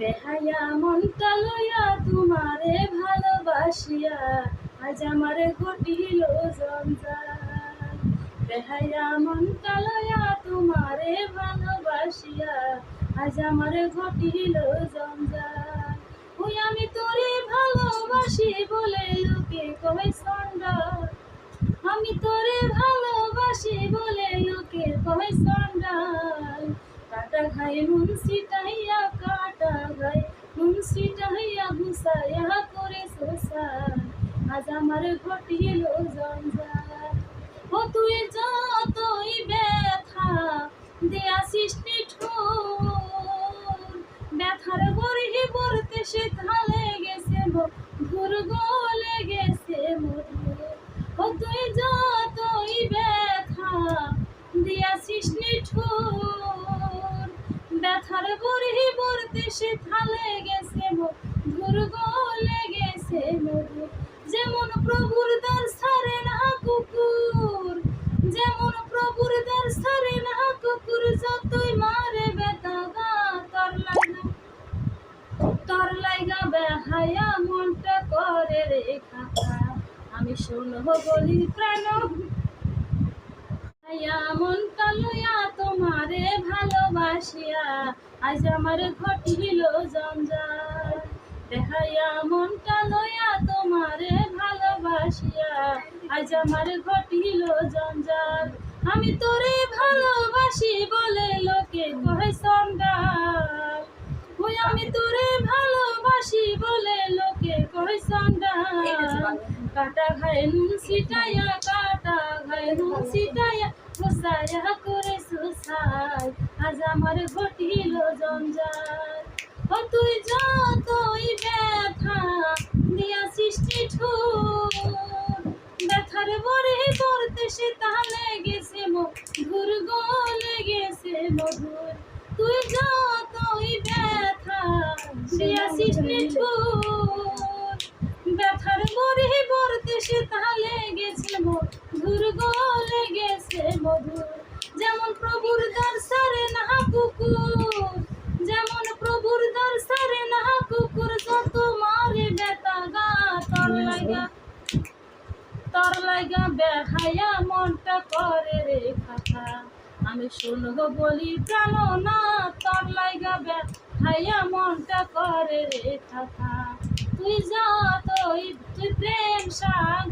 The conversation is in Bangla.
বেহায়া মনটা লইয়া তোমারে ভালোবাসিয়া আজ আমারে ঘটিল জঞ্জাল। বেহায়া মনটা লইয়া তোমারে ভালোবাসিয়া আজ আমারে ঘটিল জঞ্জাল। ওই আমি তোরে ভালোবাসি বলে লোকে কয় সন্ডাল, আমি তোরে ভালোবাসি বলে লোকে কয় সন্ডাল। কাটা খাই নুন সিটাইয়া কাটা খাই নুন সিটাইয়া ঘুষাইয়া করে শোষাল আজ আমার ঘটিল জঞ্জাল। ও তুই যতই ব্যথা দেয়া সৃষ্টি ঠোর, ব্যথার বরহি বরতে সে ধালে গেছে মধুর গলে গেছে মধুর। ও তুই যতই ব্যথা দেয়া সৃষ্টি ঠোর, ব্যথার বরহি বরতে সে ধালে গেছে মধুর গলে গেছে মধুর। যেমন প্রভুর দ্বার ছাড়ে না কুকুর, যেমন প্রভুর দ্বার ছাড়ে না কুকুর, যতই মারে বেতা গা তোর লাইগা বেহায়া মনটা করে রে খাতা। আমি শুনব বলি প্রাণ বেহায়া মনটা লইয়া তোমারে ভালোবাসিয়া আজ আমার ঘটিল জঞ্জাল। বেহায়া মনটা লইয়া তোমারে ভালোবাসিয়া আজ আমার ঘটিল জঞ্জাল। আমি তোরে ভালোবাসি বলে লোকে কয় সন্ডাল, ওই আমি তোরে ভালোবাসি বলে লোকে কয় সন্ডাল। কাটা খায় নুন সিটাইয়া কাটা খায় নুন সিটাইয়া ঘুষাইয়া করে শোষাই আজ আমার ঘটিল জঞ্জাল। ও তুই যতই ব্যথা দিয়া সৃষ্টি ঠোর, ব্যথার বরে বরতে সে তাহলে গেছে মধুর গলে গেছে মধুর। তুই যতই ব্যথা দিয়া সৃষ্টি ঠোর, ব্যথার বরে বরতে সে তাহলে গেছে মধুর গলে গেছে মধুর। যেমন প্রভুর দ্বার ছাড়ে না কুকুর, যেমন প্রভুর দ্বার ছাড়ে না কুকুর, যত মারে বেতা গা তোর লাইগা বেহায়া মনটা করে রে খাতা। আমি শুনব বলি প্রাণ না তোর লাইগা বেহায়া মনটা করে রে খাতা। তুই যতই তুই প্রেম সাগ